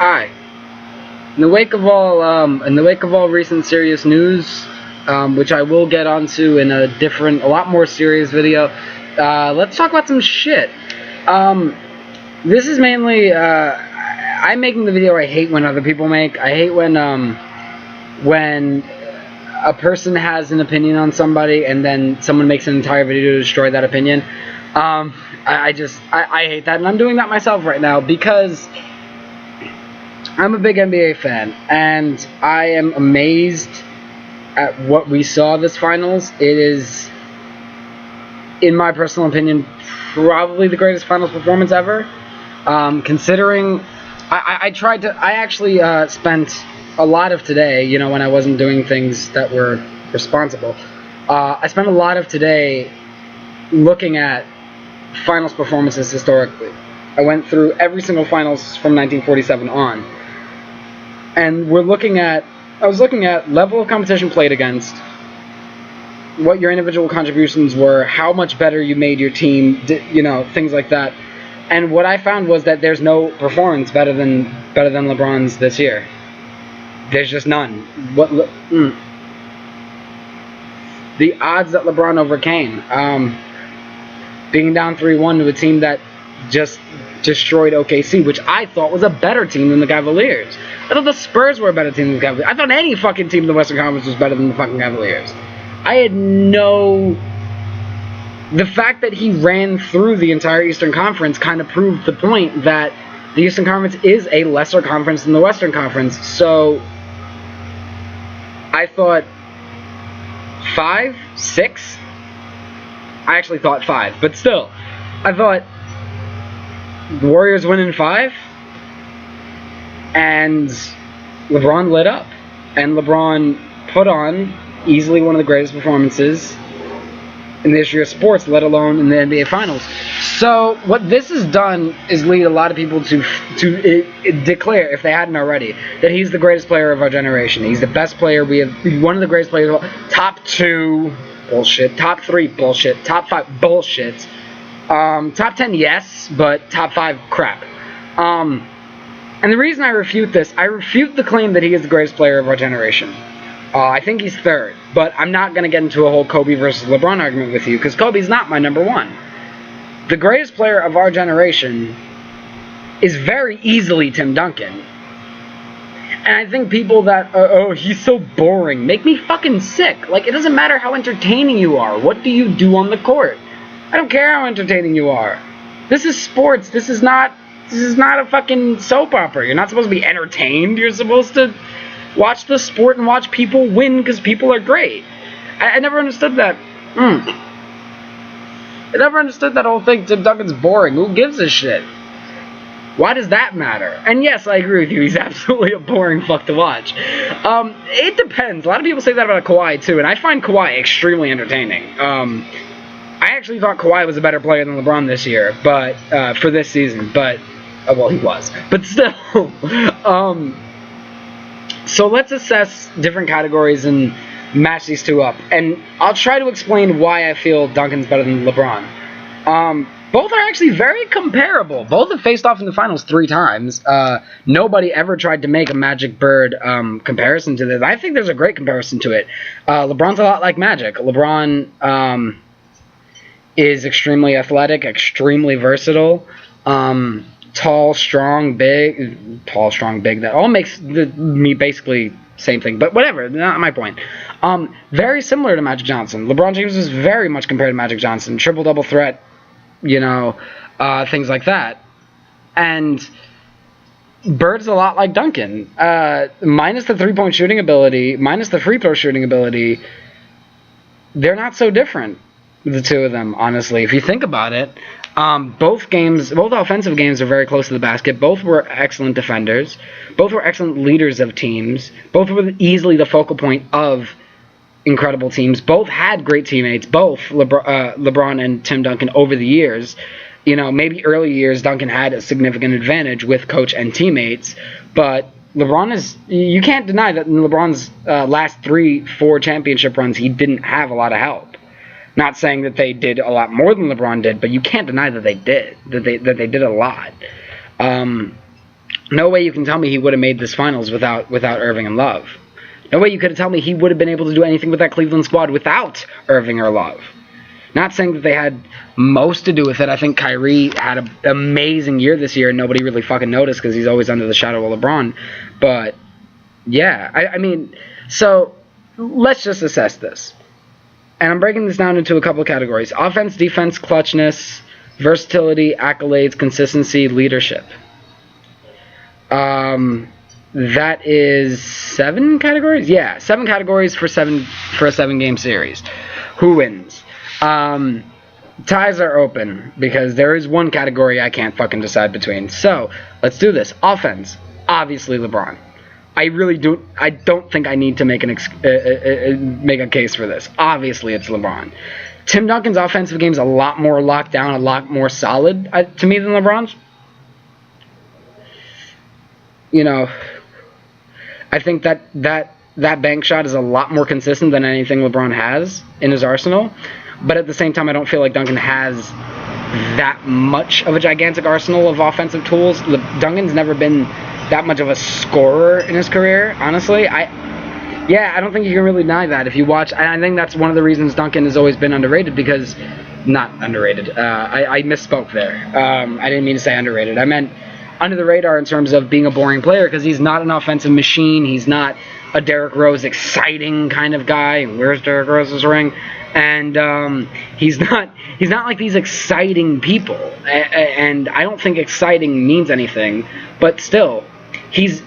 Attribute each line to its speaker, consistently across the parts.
Speaker 1: Hi. In the wake of all recent serious news, which I will get onto in a lot more serious video, let's talk about some shit. This is mainly, I'm making the video I hate when other people make. I hate when a person has an opinion on somebody and then someone makes an entire video to destroy that opinion. I hate that, and I'm doing that myself right now because I'm a big NBA fan, and I am amazed at what we saw this finals. It is, in my personal opinion, probably the greatest finals performance ever. Considering I actually spent a lot of today, when I wasn't doing things that were responsible, I spent a lot of today looking at finals performances historically. I went through every single finals from 1947 on. And I was looking at level of competition played against, what your individual contributions were, how much better you made your team, things like that. And what I found was that there's no performance better than LeBron's this year. There's just none. The odds that LeBron overcame, being down 3-1 to a team that just destroyed OKC, which I thought was a better team than the Cavaliers. I thought the Spurs were a better team than the Cavaliers. I thought any fucking team in the Western Conference was better than the fucking Cavaliers. The fact that he ran through the entire Eastern Conference kind of proved the point that the Eastern Conference is a lesser conference than the Western Conference. So I thought 5, 6. I actually thought 5, but still, I thought the Warriors win in 5, and LeBron lit up, and LeBron put on easily one of the greatest performances in the history of sports, let alone in the NBA Finals. So what this has done is lead a lot of people to declare, if they hadn't already, that he's the greatest player of our generation. He's the best player. He's one of the greatest players of all. Top 2, bullshit. Top 3, bullshit. Top 5, bullshit. Top 10, yes, but top 5, crap. And the reason I refute the claim that he is the greatest player of our generation. I think he's 3rd, but I'm not going to get into a whole Kobe versus LeBron argument with you, because Kobe's not my number 1. The greatest player of our generation is very easily Tim Duncan. And I think people that, he's so boring, make me fucking sick. Like, it doesn't matter how entertaining you are. What do you do on the court? I don't care how entertaining you are. This is sports. This is not a fucking soap opera. You're not supposed to be entertained. You're supposed to watch the sport and watch people win because people are great. I never understood that. I never understood that whole thing. Tim Duncan's boring. Who gives a shit? Why does that matter? And yes, I agree with you. He's absolutely a boring fuck to watch. It depends. A lot of people say that about Kawhi too, and I find Kawhi extremely entertaining. I actually thought Kawhi was a better player than LeBron this year, but for this season. But well, he was. But still. So let's assess different categories and match these two up. And I'll try to explain why I feel Duncan's better than LeBron. Both are actually very comparable. Both have faced off in the finals 3 times. Nobody ever tried to make a Magic Bird comparison to this. I think there's a great comparison to it. LeBron's a lot like Magic. LeBron is extremely athletic, extremely versatile. Tall, strong, big. That all makes me basically same thing. But whatever, not my point. Very similar to Magic Johnson. LeBron James is very much compared to Magic Johnson. Triple-double threat, things like that. And Bird's a lot like Duncan. Minus the three-point shooting ability, minus the free-throw shooting ability, they're not so different, the two of them, honestly. If you think about it, both offensive games are very close to the basket. Both were excellent defenders. Both were excellent leaders of teams. Both were easily the focal point of incredible teams. Both had great teammates. Both LeBron and Tim Duncan over the years. Maybe early years Duncan had a significant advantage with coach and teammates, but you can't deny that in LeBron's last 3-4 championship runs, he didn't have a lot of help. Not saying that they did a lot more than LeBron did, but you can't deny that they did. That they did a lot. No way you can tell me he would have made this finals without Irving and Love. No way you could tell me he would have been able to do anything with that Cleveland squad without Irving or Love. Not saying that they had most to do with it. I think Kyrie had an amazing year this year, and nobody really fucking noticed because he's always under the shadow of LeBron. But, yeah, I mean, so let's just assess this. And I'm breaking this down into a couple of categories. Offense, defense, clutchness, versatility, accolades, consistency, leadership. That is 7 categories? Yeah, 7 categories for a 7-game series. Who wins? Ties are open because there is one category I can't fucking decide between. So, let's do this. Offense, obviously LeBron. I don't think I need to make make a case for this. Obviously, it's LeBron. Tim Duncan's offensive game is a lot more locked down, a lot more solid to me than LeBron's. You know, I think that bank shot is a lot more consistent than anything LeBron has in his arsenal. But at the same time, I don't feel like Duncan has that much of a gigantic arsenal of offensive tools. Duncan's never been that much of a scorer in his career, honestly. I don't think you can really deny that. If you watch, I think that's one of the reasons Duncan has always been underrated, because, not underrated, I misspoke there. I didn't mean to say underrated. I meant under the radar in terms of being a boring player, because he's not an offensive machine. He's not a Derrick Rose exciting kind of guy. Where's Derrick Rose's ring? And he's not like these exciting people. And I don't think exciting means anything, but still, he's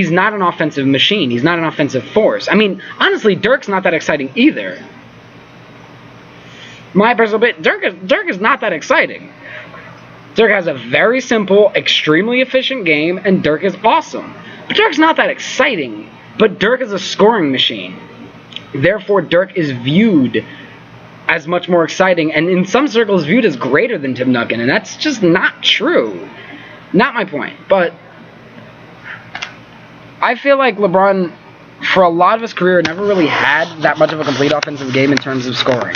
Speaker 1: not an offensive machine. He's not an offensive force. I mean, honestly, Dirk's not that exciting either. My personal bit, Dirk is not that exciting. Dirk has a very simple, extremely efficient game, and Dirk is awesome. But Dirk's not that exciting. But Dirk is a scoring machine. Therefore, Dirk is viewed as much more exciting, and in some circles viewed as greater than Tim Duncan, and that's just not true. Not my point. But I feel like LeBron, for a lot of his career, never really had that much of a complete offensive game in terms of scoring.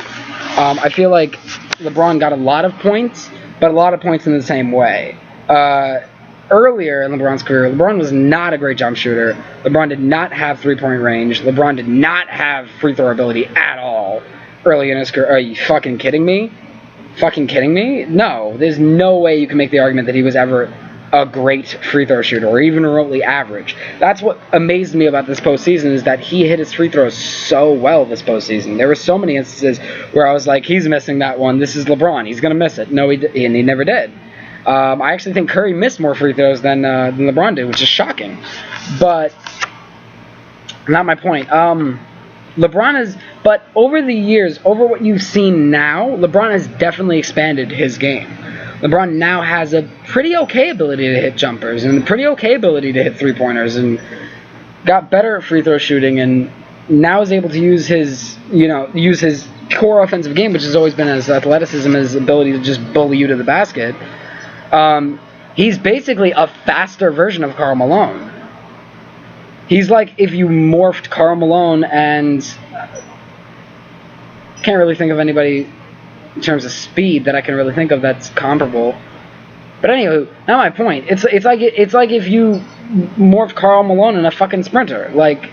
Speaker 1: I feel like LeBron got a lot of points, but a lot of points in the same way. Earlier in LeBron's career, LeBron was not a great jump shooter. LeBron did not have three-point range. LeBron did not have free throw ability at all early in his career. Are you fucking kidding me? Fucking kidding me? No, there's no way you can make the argument that he was ever a great free throw shooter or even remotely average. That's what amazed me about this postseason, is that he hit his free throws so well this postseason. There were so many instances where I was like, he's missing that one. This is LeBron. He's going to miss it. No, and he never did. I actually think Curry missed more free throws than LeBron did, which is shocking. But not my point. LeBron has, but over the years, over what you've seen now, LeBron has definitely expanded his game. LeBron now has a pretty okay ability to hit jumpers and a pretty okay ability to hit three-pointers, and got better at free throw shooting, and now is able to use his core offensive game, which has always been his athleticism, his ability to just bully you to the basket. He's basically a faster version of Karl Malone. He's like if you morphed Karl Malone and can't really think of anybody in terms of speed that I can really think of that's comparable. But anyway, not my point. It's like if you morphed Karl Malone in a fucking sprinter. Like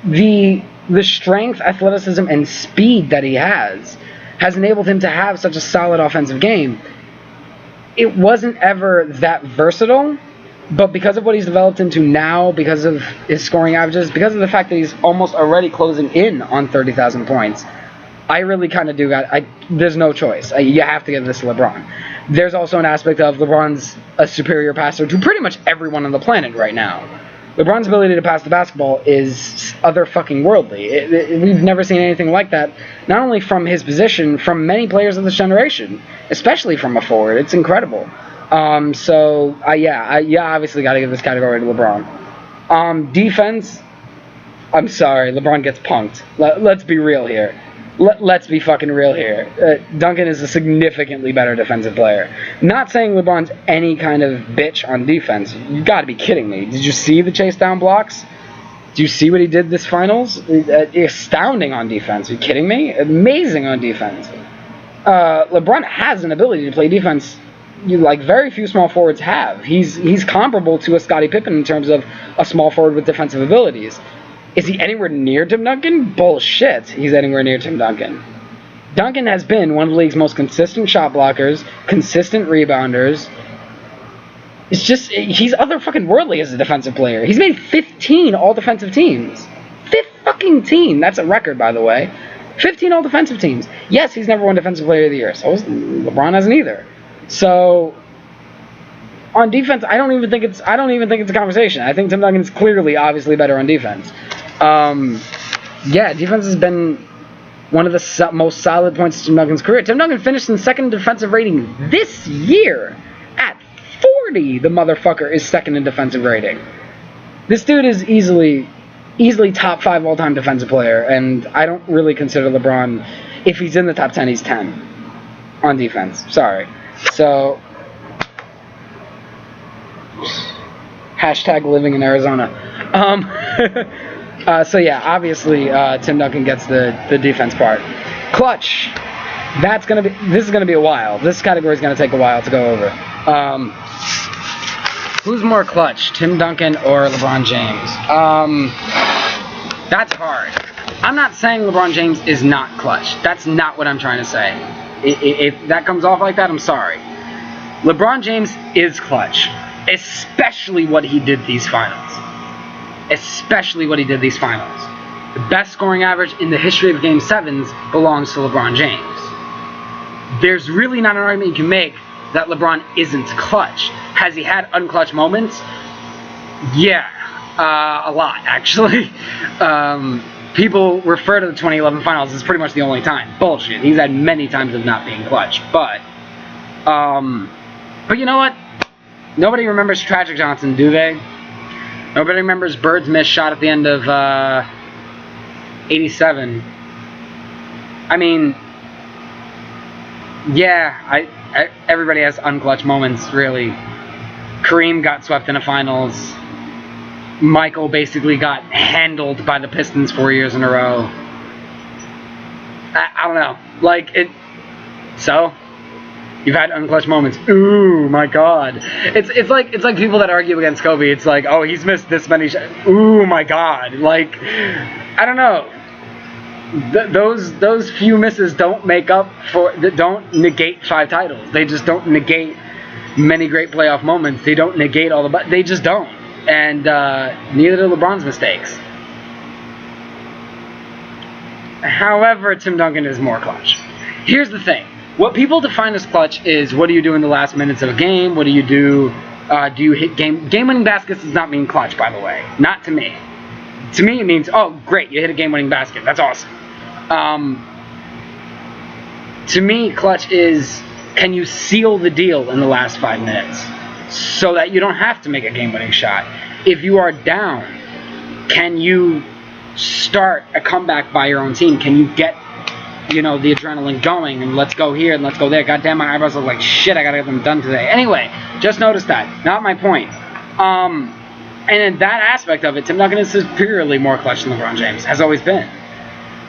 Speaker 1: the strength, athleticism, and speed that he has enabled him to have such a solid offensive game. It wasn't ever that versatile, but because of what he's developed into now, because of his scoring averages, because of the fact that he's almost already closing in on 30,000 points, I really kind of do there's no choice. You have to give this to LeBron. There's also an aspect of LeBron's a superior passer to pretty much everyone on the planet right now. LeBron's ability to pass the basketball is other fucking worldly. We've never seen anything like that, not only from his position, from many players of this generation, especially from a forward. It's incredible. Obviously got to give this category to LeBron. Defense, I'm sorry, LeBron gets punked. Let's be real here. Let's be fucking real here. Duncan is a significantly better defensive player. Not saying LeBron's any kind of bitch on defense. You gotta be kidding me. Did you see the chase down blocks? Do you see what he did this finals? Astounding on defense. Are you kidding me? Amazing on defense. LeBron has an ability to play defense very few small forwards have. He's comparable to a Scottie Pippen in terms of a small forward with defensive abilities. Is he anywhere near Tim Duncan? Bullshit. He's anywhere near Tim Duncan. Duncan has been one of the league's most consistent shot blockers, consistent rebounders. It's just, he's otherfucking-worldly as a defensive player. He's made 15 all-defensive teams. 15! That's a record, by the way. 15 all-defensive teams. Yes, he's never won Defensive Player of the Year. So LeBron hasn't either. So, on defense, I don't even think it's a conversation. I think Tim Duncan's clearly, obviously better on defense. Defense has been one of the most solid points of Tim Duncan's career. Tim Duncan finished in second defensive rating this year at 40. The motherfucker is second in defensive rating. This dude is easily top 5 all-time defensive player, and I don't really consider LeBron, if he's in the top 10, he's 10 on defense. Sorry. So, hashtag living in Arizona. Obviously, Tim Duncan gets the defense part. Clutch. This is gonna be a while. This category is gonna take a while to go over. Who's more clutch, Tim Duncan or LeBron James? That's hard. I'm not saying LeBron James is not clutch. That's not what I'm trying to say. If that comes off like that, I'm sorry. LeBron James is clutch, especially what he did these finals. The best scoring average in the history of Game 7s belongs to LeBron James. There's really not an argument you can make that LeBron isn't clutch. Has he had unclutch moments? Yeah, a lot, actually. People refer to the 2011 finals as pretty much the only time. Bullshit. He's had many times of not being clutch. But you know what? Nobody remembers Tragic Johnson, do they? Nobody remembers Bird's missed shot at the end of 87. I mean, yeah, everybody has unclutch moments, really. Kareem got swept in the finals. Michael basically got handled by the Pistons 4 years in a row. I don't know. So, you've had unclutch moments. Ooh, my God. It's like people that argue against Kobe. It's like, oh, he's missed this many shots. Ooh, my God. I don't know. Those few misses don't don't negate 5 titles. They just don't negate many great playoff moments. They don't negate all they just don't. And neither do LeBron's mistakes. However, Tim Duncan is more clutch. Here's the thing. What people define as clutch is, what do you do in the last minutes of a game? What do you do? Do you hit game-winning baskets? Does not mean clutch, by the way. Not to me. To me, it means, oh, great, you hit a game-winning basket. That's awesome. To me, clutch is, can you seal the deal in the last 5 minutes so that you don't have to make a game-winning shot? If you are down, can you start a comeback by your own team? Can you get, the adrenaline going and let's go here and let's go there? Goddamn, my eyebrows look like shit. I gotta get them done today. Anyway, just notice that. Not my point. And in that aspect of it, Tim Duncan is superiorly more clutch than LeBron James. Has always been.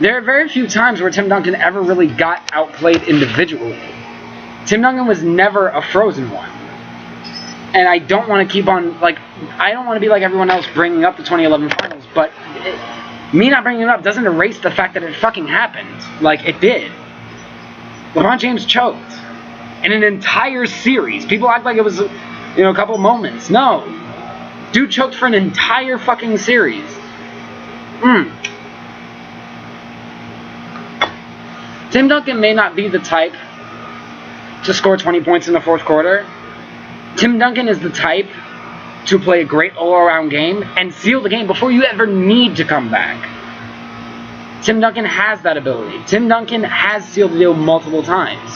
Speaker 1: There are very few times where Tim Duncan ever really got outplayed individually. Tim Duncan was never a frozen one. And I don't want to keep on, I don't want to be like everyone else bringing up the 2011 finals, but me not bringing it up doesn't erase the fact that it fucking happened. It did. LeBron James choked in an entire series. People act like it was, a couple moments. No. Dude choked for an entire fucking series. Tim Duncan may not be the type to score 20 points in the fourth quarter. Tim Duncan is the type to play a great all-around game and seal the game before you ever need to come back. Tim Duncan has that ability. Tim Duncan has sealed the deal multiple times.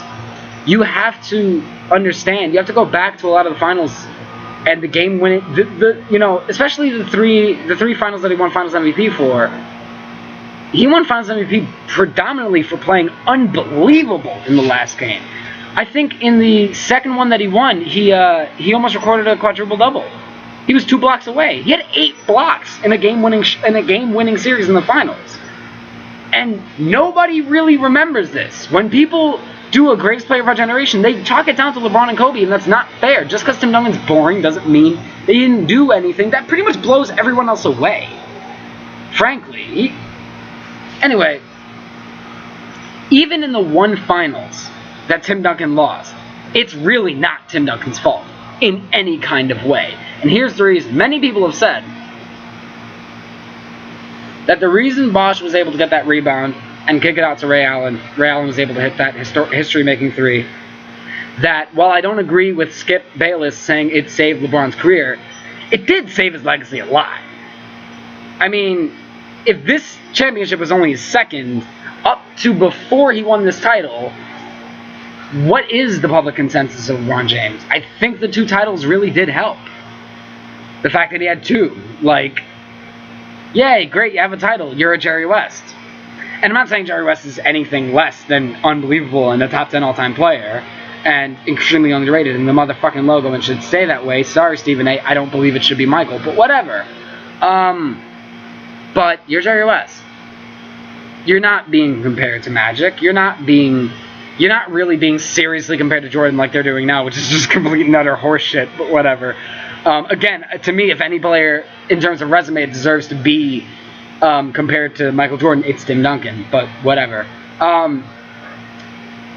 Speaker 1: You have to understand, you have to go back to a lot of the finals and the game winning, especially the three finals that he won Finals MVP for. He won Finals MVP predominantly for playing unbelievable in the last game. I think in the second one that he won, he almost recorded a quadruple double. He was 2 blocks away. He had 8 blocks in a game winning series in the finals. And nobody really remembers this. When people do a greatest player of our generation, they chalk it down to LeBron and Kobe, and that's not fair. Just because Tim Duncan's boring doesn't mean they didn't do anything. That pretty much blows everyone else away. Frankly. Anyway, even in the one finals that Tim Duncan lost, it's really not Tim Duncan's fault in any kind of way. And here's the reason. Many people have said that the reason Bosh was able to get that rebound and kick it out to Ray Allen was able to hit that history-making three, that while I don't agree with Skip Bayless saying it saved LeBron's career, it did save his legacy a lot. I mean, if this championship was only his second, up to before he won this title, what is the public consensus of LeBron James? I think the 2 titles really did help. The fact that he had 2, like, yay, great, you have a title, you're a Jerry West. And I'm not saying Jerry West is anything less than unbelievable and a top 10 all-time player, and extremely underrated, and the motherfucking logo, and should stay that way. Sorry, Stephen A., I don't believe it should be Michael, but whatever. But you're Jerry West. You're not being compared to Magic. You're not really being seriously compared to Jordan like they're doing now, which is just complete and utter horseshit, but whatever. Again, to me, if any player, in terms of resume, deserves to be compared to Michael Jordan, it's Tim Duncan, but whatever.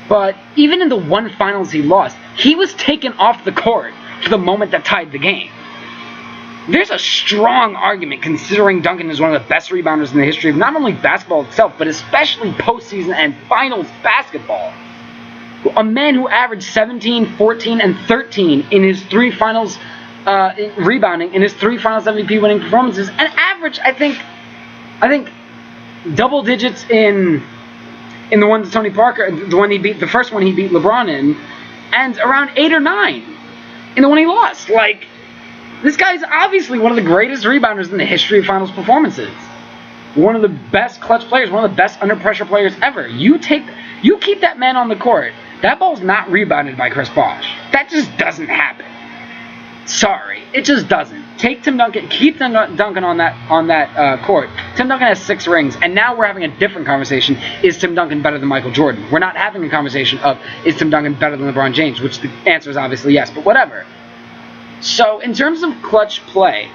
Speaker 1: But even in the one finals he lost, he was taken off the court for the moment that tied the game. There's a strong argument, considering Duncan is one of the best rebounders in the history of not only basketball itself, but especially postseason and finals basketball. A man who averaged 17, 14, and 13 in his 3 finals rebounding, in his 3 finals MVP winning performances, and averaged, I think double digits in the one to Tony Parker, the first one he beat LeBron in, and around 8 or 9 in the one he lost. Like, this guy's obviously one of the greatest rebounders in the history of finals performances. One of the best clutch players, one of the best under pressure players ever. You keep that man on the court, that ball's not rebounded by Chris Bosh. That just doesn't happen. Sorry, it just doesn't. Take Tim Duncan, keep Tim Duncan on that court. Tim Duncan has 6 rings, and now we're having a different conversation. Is Tim Duncan better than Michael Jordan? We're not having a conversation of, is Tim Duncan better than LeBron James, which the answer is obviously yes, but whatever. So, in terms of clutch play,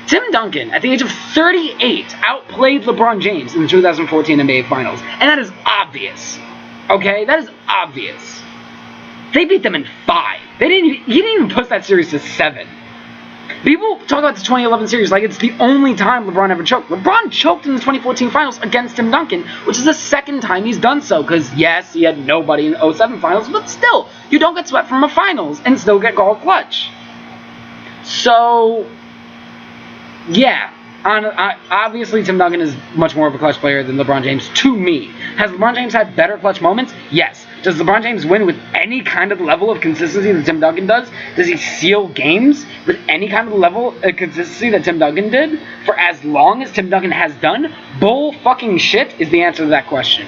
Speaker 1: Tim Duncan, at the age of 38, outplayed LeBron James in the 2014 NBA Finals, and that is obvious. Okay? That is obvious. They beat them in 5. He didn't even push that series to 7. People talk about the 2011 series like it's the only time LeBron ever choked. LeBron choked in the 2014 Finals against Tim Duncan, which is the second time he's done so, because yes, he had nobody in the 07 Finals, but still, you don't get swept from a Finals and still get called clutch. So, yeah, obviously Tim Duncan is much more of a clutch player than LeBron James to me. Has LeBron James had better clutch moments? Yes. Does LeBron James win with any kind of level of consistency that Tim Duncan does? Does he seal games with any kind of level of consistency that Tim Duncan did for as long as Tim Duncan has done? Bull fucking shit is the answer to that question.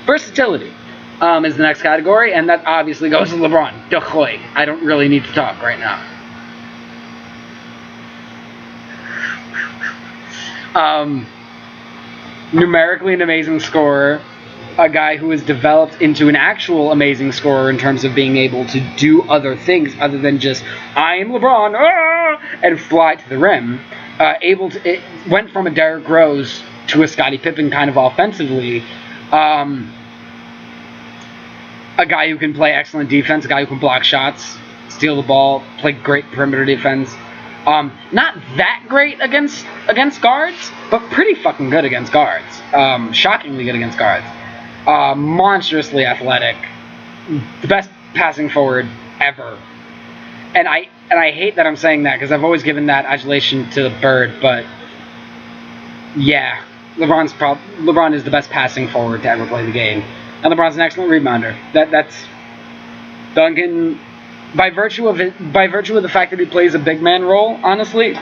Speaker 1: Versatility is the next category, and that obviously goes to LeBron. Dechoy. I don't really need to talk right now. Numerically an amazing scorer, a guy who has developed into an actual amazing scorer in terms of being able to do other things other than just, I am LeBron, and fly to the rim. It went from a Derrick Rose to a Scottie Pippen kind of offensively. A guy who can play excellent defense, a guy who can block shots, steal the ball, play great perimeter defense. Not that great against guards, but pretty fucking good against guards. Shockingly good against guards. Monstrously athletic. The best passing forward ever. And I hate that I'm saying that, because I've always given that adulation to Bird, but yeah, LeBron is the best passing forward to ever play the game. And LeBron's an excellent rebounder. That's Duncan. By virtue of the fact that he plays a big man role, honestly,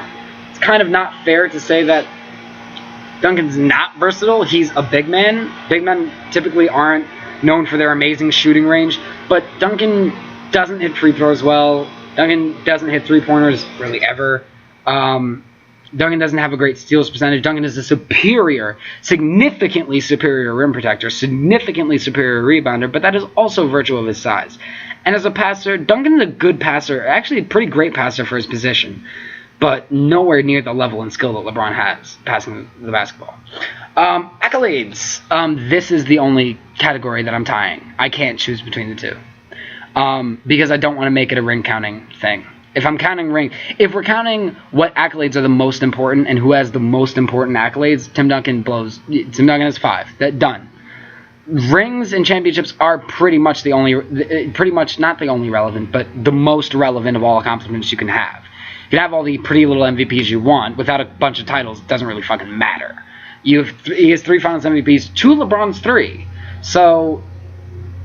Speaker 1: it's kind of not fair to say that Duncan's not versatile. He's a big man. Big men typically aren't known for their amazing shooting range, but Duncan doesn't hit free throws well. Duncan doesn't hit three-pointers really ever. Duncan doesn't have a great steals percentage. Duncan is a significantly superior rim protector, significantly superior rebounder, but that is also virtue of his size. And as a passer, Duncan's a good passer, actually a pretty great passer for his position, but nowhere near the level and skill that LeBron has passing the basketball. Accolades. This is the only category that I'm tying. I can't choose between the two because I don't want to make it a ring counting thing. If we're counting what accolades are the most important and who has the most important accolades, Tim Duncan has 5. Done. Rings and championships are pretty much not the only relevant, but the most relevant of all accomplishments you can have. You can have all the pretty little MVPs you want without a bunch of titles. It doesn't really fucking matter. He has 3 Finals MVPs, 2 LeBron's 3. So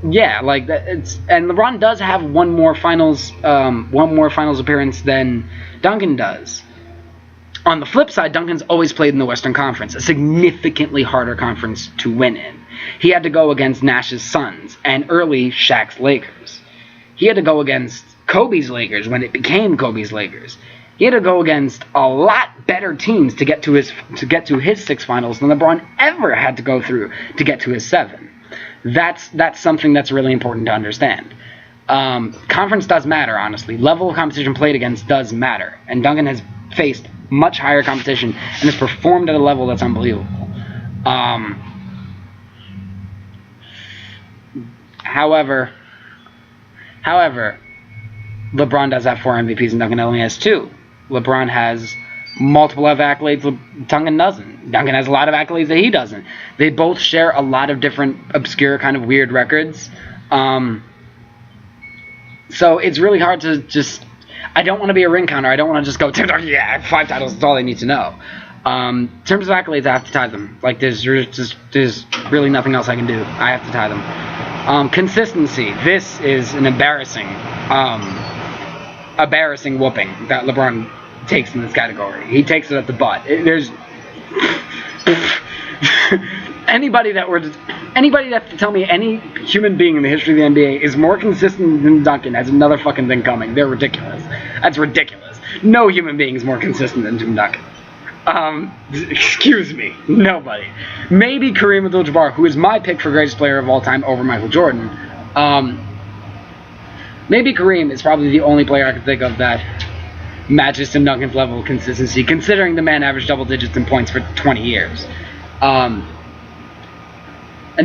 Speaker 1: yeah, like that. And LeBron does have one more finals appearance than Duncan does. On the flip side, Duncan's always played in the Western Conference, a significantly harder conference to win in. He had to go against Nash's Suns and early Shaq's Lakers. He had to go against Kobe's Lakers when it became Kobe's Lakers. He had to go against a lot better teams to get to his 6 finals than LeBron ever had to go through to get to his 7. That's something that's really important to understand. Conference does matter, honestly. Level of competition played against does matter. And Duncan has faced much higher competition and has performed at a level that's unbelievable. However, LeBron does have 4 MVPs and Duncan only has 2. LeBron has multiple accolades Duncan doesn't. Duncan has a lot of accolades that he doesn't. They both share a lot of different obscure kind of weird records. So it's really hard to just... I don't want to be a ring counter. I don't want to just go, yeah, 5 titles, that's all they need to know. In terms of accolades, I have to tie them. Like, there's really nothing else I can do. I have to tie them. Consistency. This is an embarrassing whooping that LeBron takes in this category. He takes it at the butt. There's anybody that to tell me any human being in the history of the NBA is more consistent than Duncan has another fucking thing coming. They're ridiculous. That's ridiculous. No human being is more consistent than Tim Duncan. Excuse me, nobody. Maybe Kareem Abdul-Jabbar, who is my pick for greatest player of all time over Michael Jordan. Maybe Kareem is probably the only player I can think of that matches Tim Duncan's level of consistency, considering the man averaged double digits in points for 20 years. And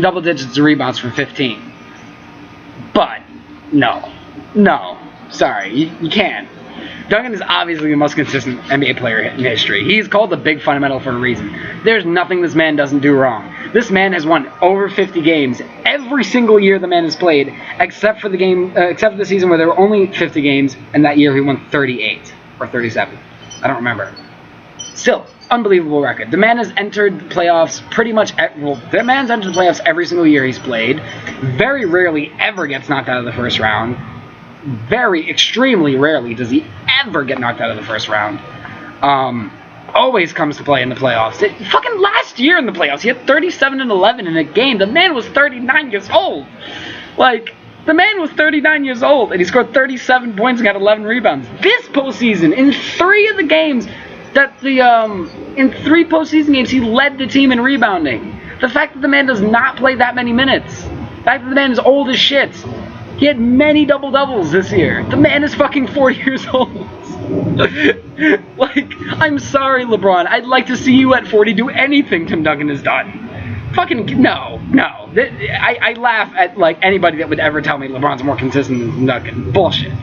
Speaker 1: double digits in rebounds for 15. But, no, sorry, you can't. Duncan is obviously the most consistent NBA player in history. He's called the big fundamental for a reason. There's nothing this man doesn't do wrong. This man has won over 50 games every single year the man has played, except for the season where there were only 50 games, and that year he won 38 or 37. I don't remember. Still, unbelievable record. The man has entered the playoffs the man's entered the playoffs every single year he's played. Very rarely ever gets knocked out of the first round. Extremely rarely does he ever get knocked out of the first round. Always comes to play in the playoffs. Fucking last year in the playoffs, he had 37 and 11 in a game. The man was 39 years old. The man was 39 years old, and he scored 37 points and got 11 rebounds. This postseason, in 3 of the games, in 3 postseason games, he led the team in rebounding. The fact that the man does not play that many minutes. The fact that the man is old as shit. He had many double-doubles this year. The man is fucking 40 years old. I'm sorry, LeBron. I'd like to see you at 40 do anything Tim Duncan has done. Fucking, no. I laugh at, anybody that would ever tell me LeBron's more consistent than Tim Duncan. Bullshit.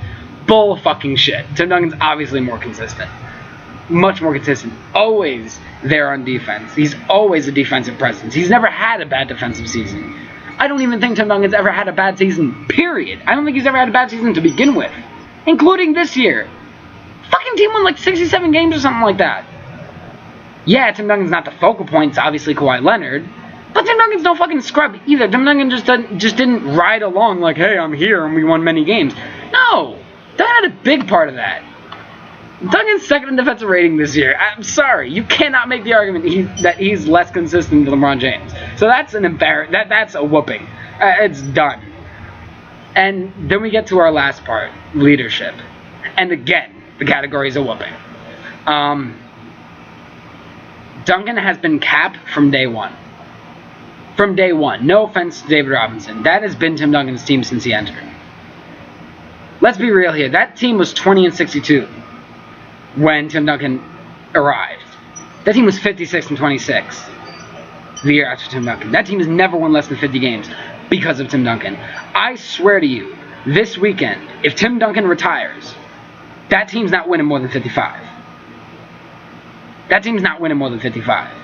Speaker 1: Bull fucking shit. Tim Duncan's obviously more consistent. Much more consistent. Always there on defense. He's always a defensive presence. He's never had a bad defensive season. I don't even think Tim Duncan's ever had a bad season, period. I don't think he's ever had a bad season to begin with. Including this year. Fucking team won 67 games or something like that. Yeah, Tim Duncan's not the focal point. It's obviously Kawhi Leonard. But Tim Duncan's no fucking scrub either. Tim Duncan just didn't ride along hey, I'm here and we won many games. No! Duncan had a big part of that. Duncan's second in defensive rating this year. I'm sorry. You cannot make the argument that he's less consistent than LeBron James. So that's that's a whooping. It's done. And then we get to our last part, leadership. And again, the category is a whooping. Duncan has been Cap from day one. From day one. No offense to David Robinson. That has been Tim Duncan's team since he entered. Let's be real here. That team was 20-62 when Tim Duncan arrived. That team was 56-26 the year after Tim Duncan. That team has never won less than 50 games because of Tim Duncan. I swear to you, this weekend, if Tim Duncan retires, that team's not winning more than 55. That team's not winning more than 55.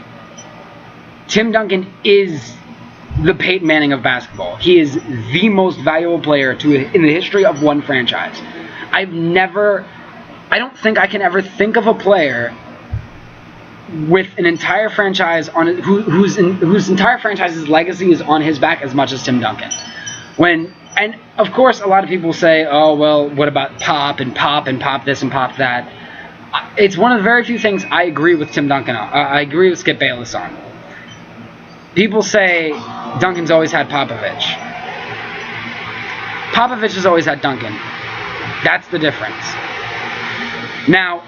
Speaker 1: Tim Duncan is the Peyton Manning of basketball. He is the most valuable player in the history of one franchise. I don't think I can ever think of a player with an entire franchise on whose entire franchise's legacy is on his back as much as Tim Duncan. And of course, a lot of people say, "Oh well, what about Pop and Pop and Pop this and Pop that?" It's one of the very few things I agree with Tim Duncan on. I agree with Skip Bayless on. People say Duncan's always had Popovich. Popovich has always had Duncan. That's the difference. Now,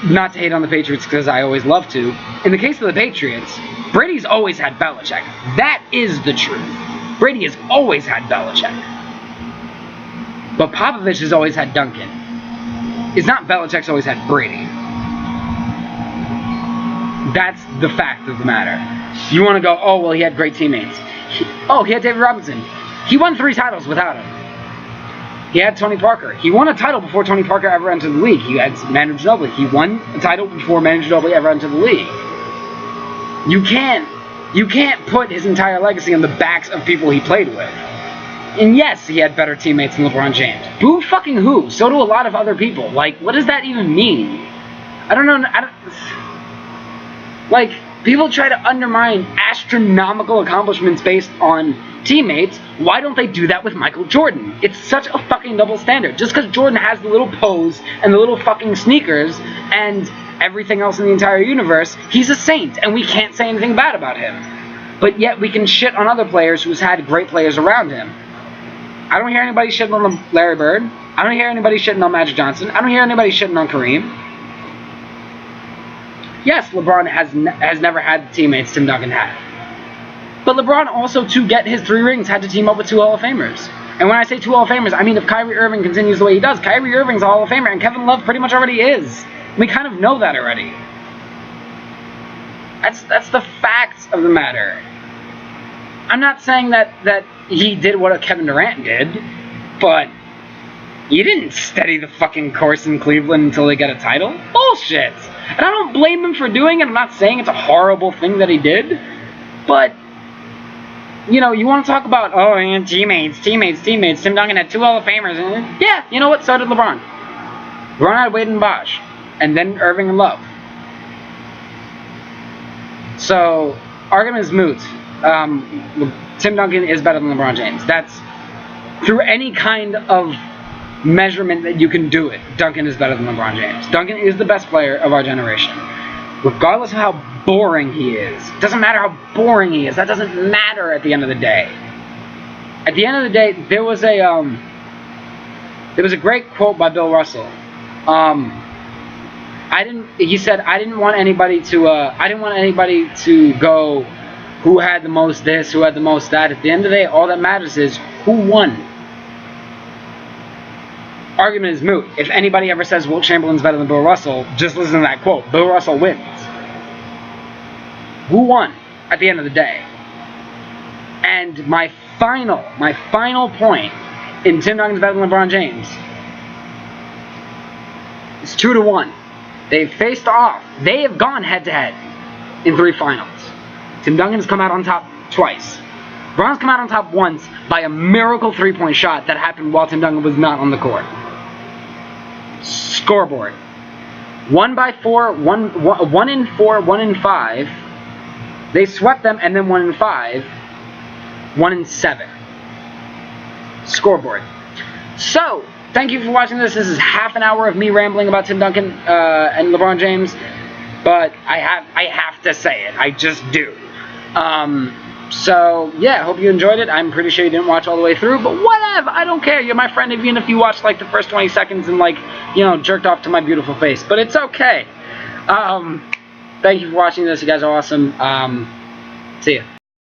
Speaker 1: not to hate on the Patriots because I always love to. In the case of the Patriots, Brady's always had Belichick. That is the truth. Brady has always had Belichick. But Popovich has always had Duncan. It's not Belichick's always had Brady. That's the fact of the matter. You want to go, oh, well, he had great teammates. He had David Robinson. He won 3 titles without him. He had Tony Parker. He won a title before Tony Parker ever entered the league. He had Manu Ginobili. He won a title before Manu Ginobili ever entered the league. You can't put his entire legacy on the backs of people he played with. And yes, he had better teammates than LeBron James. Boo fucking who? So do a lot of other people. Like, what does that even mean? I don't know. Like, people try to undermine astronomical accomplishments based on teammates. Why don't they do that with Michael Jordan? It's such a fucking double standard. Just because Jordan has the little pose and the little fucking sneakers and everything else in the entire universe, he's a saint, and we can't say anything bad about him. But yet we can shit on other players who's had great players around him. I don't hear anybody shitting on Larry Bird. I don't hear anybody shitting on Magic Johnson. I don't hear anybody shitting on Kareem. Yes, LeBron has never had the teammates Tim Duncan had. But LeBron also, to get his 3 rings, had to team up with 2 Hall of Famers. And when I say 2 Hall of Famers, I mean if Kyrie Irving continues the way he does. Kyrie Irving's a Hall of Famer, and Kevin Love pretty much already is. We kind of know that already. That's the facts of the matter. I'm not saying that he did what Kevin Durant did, but he didn't steady the fucking course in Cleveland until they get a title. Bullshit. And I don't blame him for doing it. I'm not saying it's a horrible thing that he did, but you know, you want to talk about, teammates. Tim Duncan had 2 Hall of Famers. And, yeah, you know what? So did LeBron. LeBron had Wade and Bosh. And then Irving and Love. So, argument is moot. Tim Duncan is better than LeBron James. That's, through any kind of measurement that you can do it, Duncan is better than LeBron James. Duncan is the best player of our generation. Regardless of how boring he is. It doesn't matter how boring he is. That doesn't matter at the end of the day. At the end of the day, there was a great quote by Bill Russell. He said, I didn't want anybody to go who had the most this, who had the most that. At the end of the day, all that matters is who won. Argument is moot. If anybody ever says Wilt Chamberlain's better than Bill Russell, just listen to that quote. Bill Russell wins. Who won at the end of the day? And my final point in Tim Duncan's better than LeBron James is 2-1. They've faced off. They have gone head-to-head in 3 finals. Tim Duncan's come out on top twice. LeBron's come out on top once by a miracle 3-point shot that happened while Tim Duncan was not on the court. Scoreboard. 1-4, 1-4, 1-5. They swept them, and then 1-5. 1-7. Scoreboard. So, thank you for watching this. This is half an hour of me rambling about Tim Duncan and LeBron James. But I have to say it. I just do. So, yeah, hope you enjoyed it. I'm pretty sure you didn't watch all the way through, but whatever. I don't care. You're my friend even if you watched, like, the first 20 seconds and, like, you know, jerked off to my beautiful face. But it's okay. Thank you for watching this. You guys are awesome. See ya.